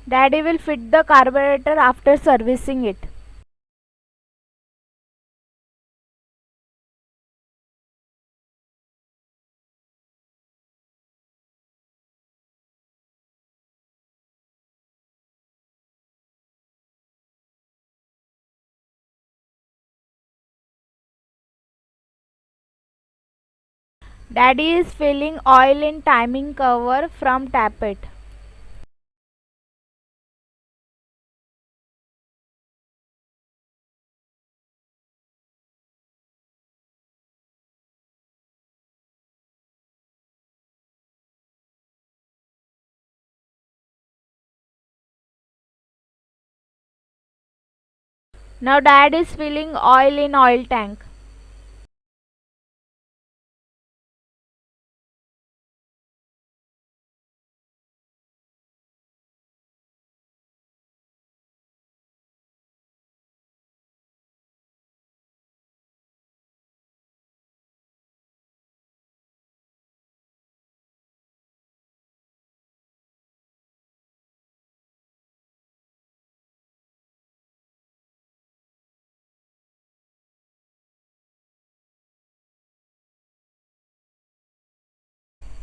Daddy will fit the carburetor after servicing it. Daddy is filling oil in timing cover from tappet. Now Dad is filling oil in oil tank.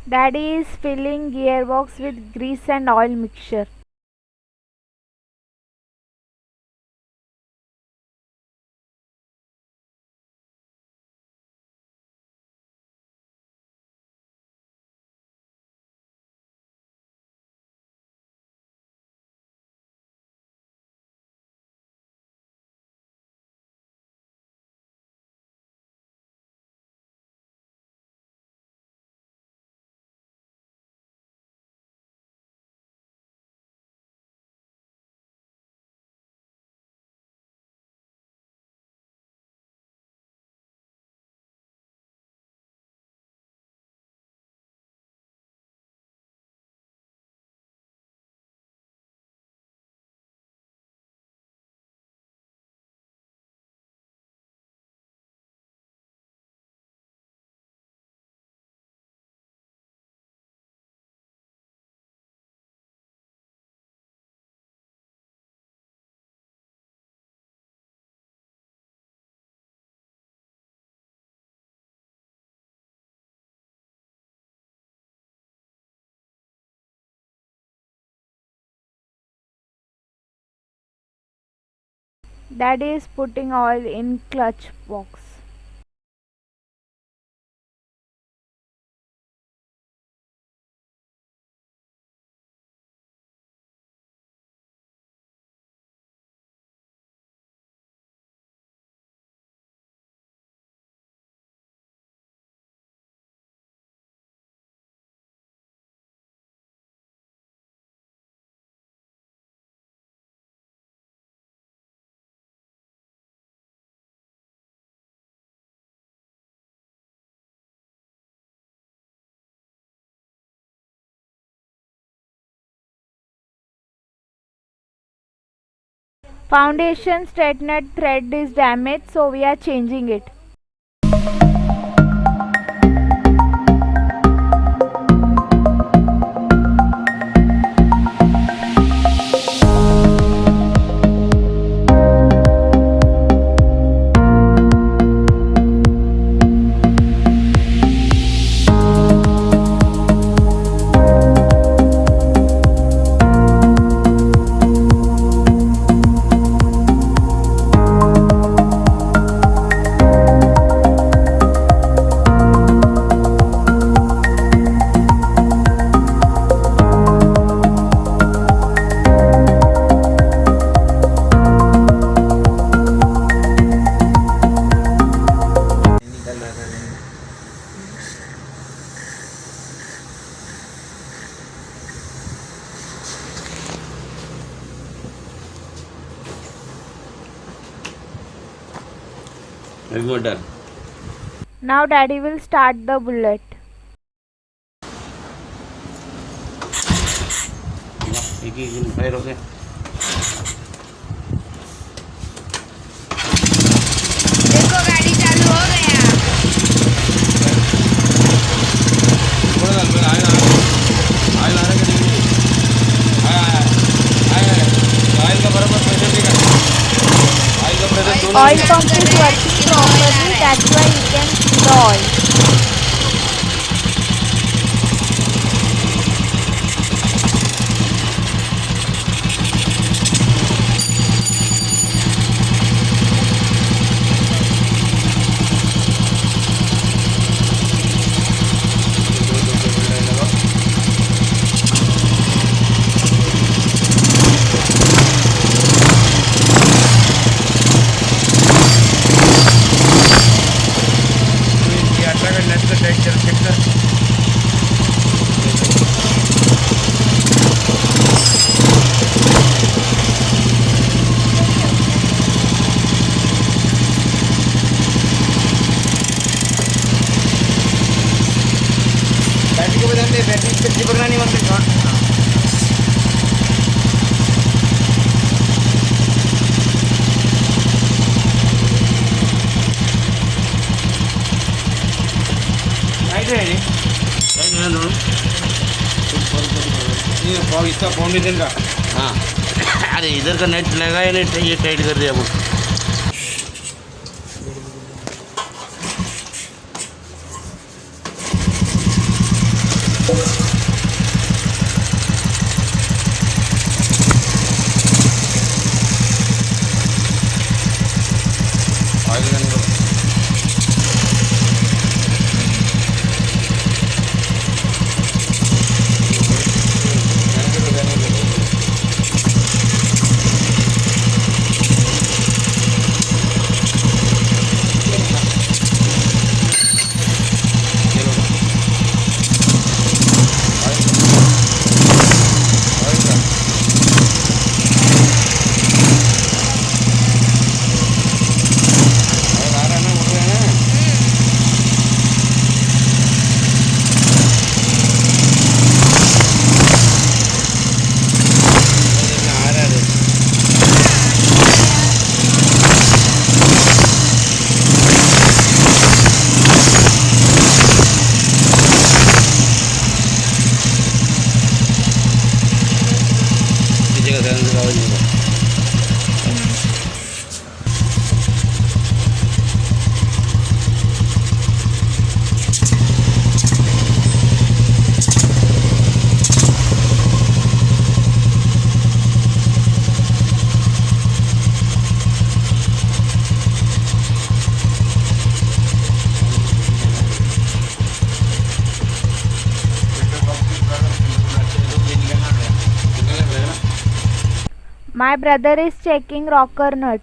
Daddy is filling gearbox with grease and oil mixture. Daddy is putting oil in clutch box. Foundation straightener thread is damaged, so we are changing it. Remote done. Now Daddy will start the bullet. एक एक दिन fire हो गया. देखो गाड़ी चालू हो गया. थोड़ा सा आयल आ रहा है. आयल आ रहा है. Oil pump is working properly, that's why you can see the oil. इसका फाउंडेशन का हाँ अरे इधर का नेट लगाया नहीं ये टाइट कर दिया वो My brother is checking rocker nut.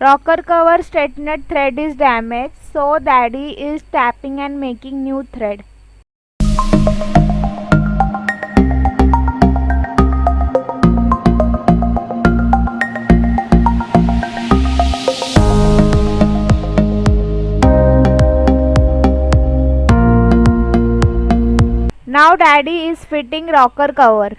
Rocker cover straightened thread is damaged, so daddy is tapping and making new thread. Now daddy is fitting rocker cover.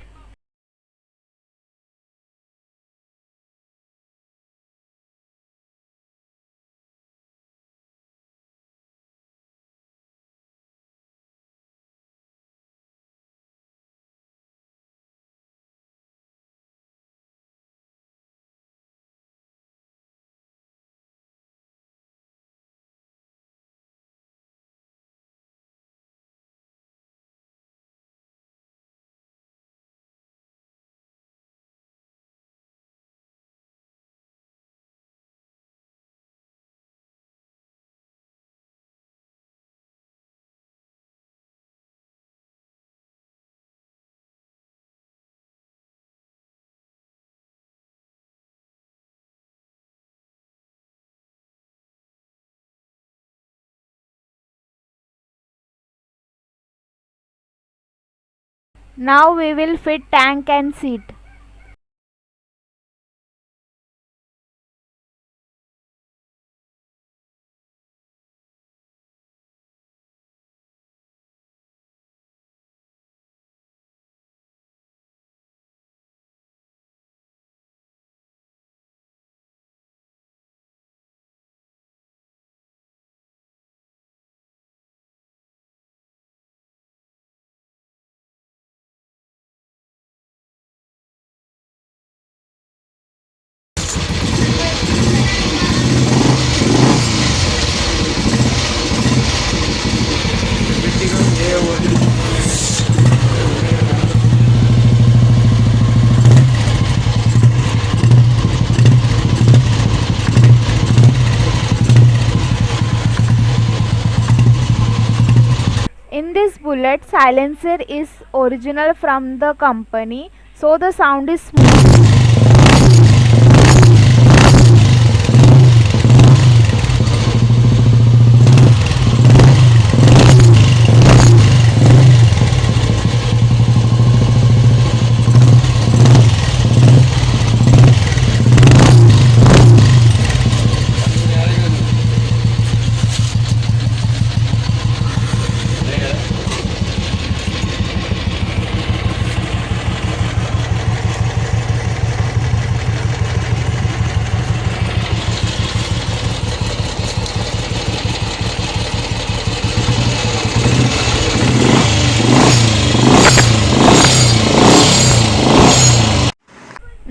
Now we will fit tank and seat. In this bullet, silencer is original from the company, so the sound is smooth.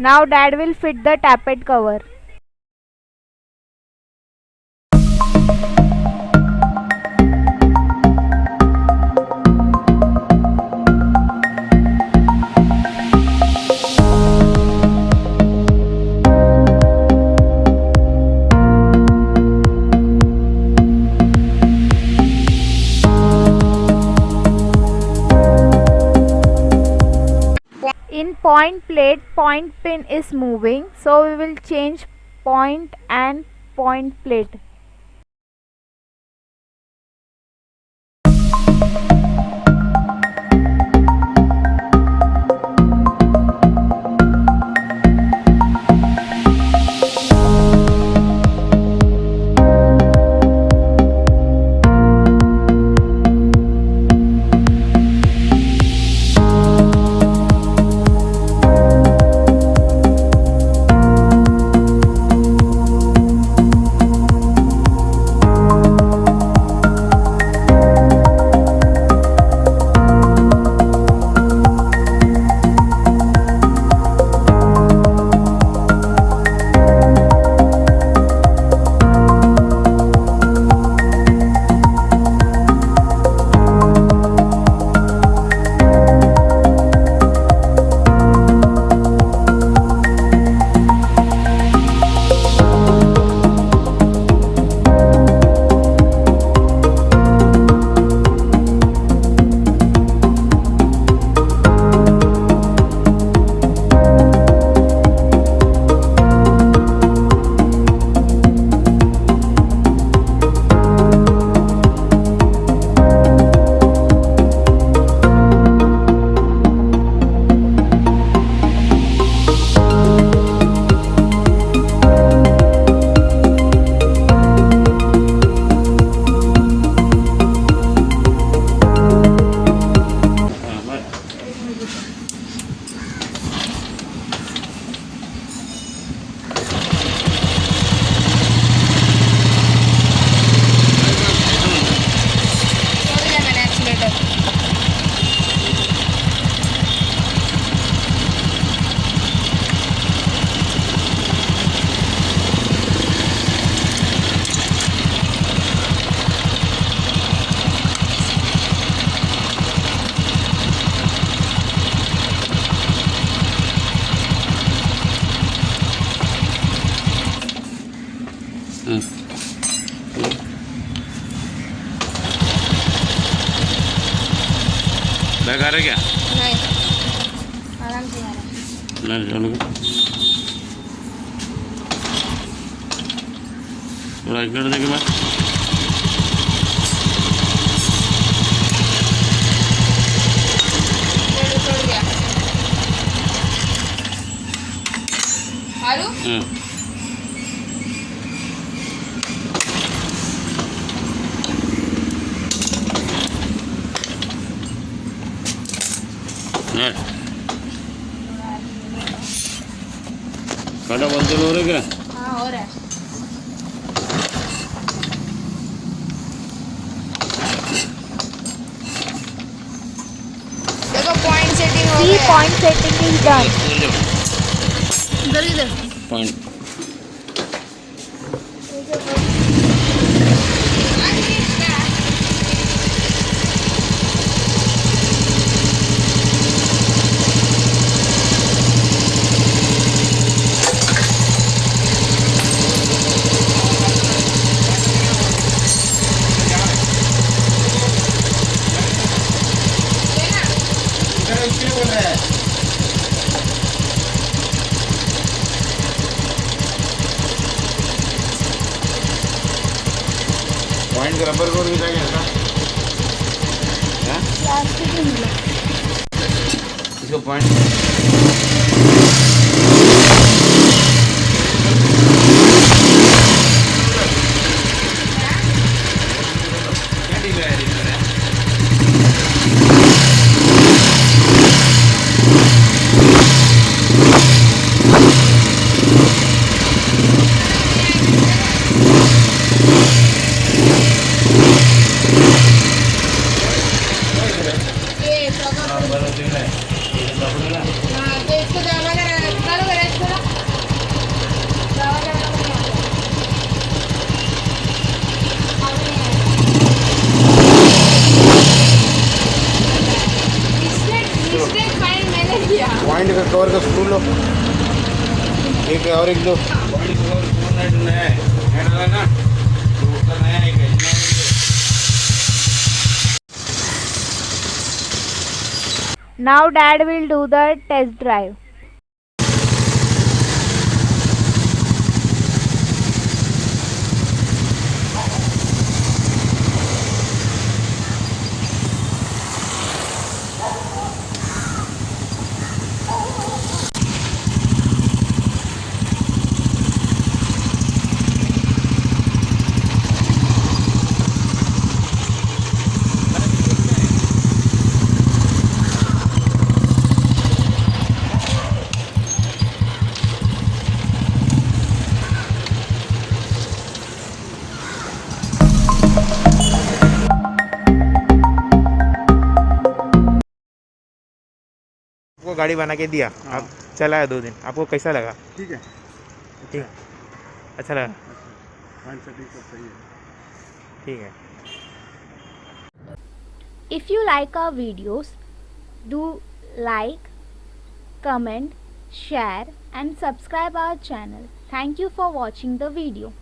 Now dad will fit the tappet cover. In point plate, point pin is moving, so we will change point and point plate. Bag आ रहा है क्या? नहीं, आराम से आ रहा है। नहीं जाने थोड़ा एक मिनट देखिए मैं थोड़ा काटा बोलते हो रहे क्या? हाँ हो रहा है. देखो पॉइंट सेटिंग हो See, गया. point setting is done. इधर इधर. पॉइंट पॉइंट का रबर कोड भी था क्या इसका? Plastic ही मिला. इसको पॉइंट क्या डीलर है डीलर है? ये चौका. बराबर डीलर है ये सब ना हाँ तो इसको दरवाजा चालू करें इसको ना. दरवाजा बंद नहीं आता. मिस्टेक फाइंड मैंने किया. पॉइंट का कवर का स्क्रू लो एक और एक दो पॉइंट का कवर स्क्रू नेट नया है नेट वाला ना तो उसका नया एक है Now Dad will do the test drive. आपको गाड़ी बना के दिया, आप चलाया 2 दिन, आपको कैसा लगा? ठीक है. ठीक, अच्छा लगा. पॉइंट सेटिंग सब सही है. ठीक है. If you like our videos, do like, comment, share and subscribe our channel. Thank you for watching the video.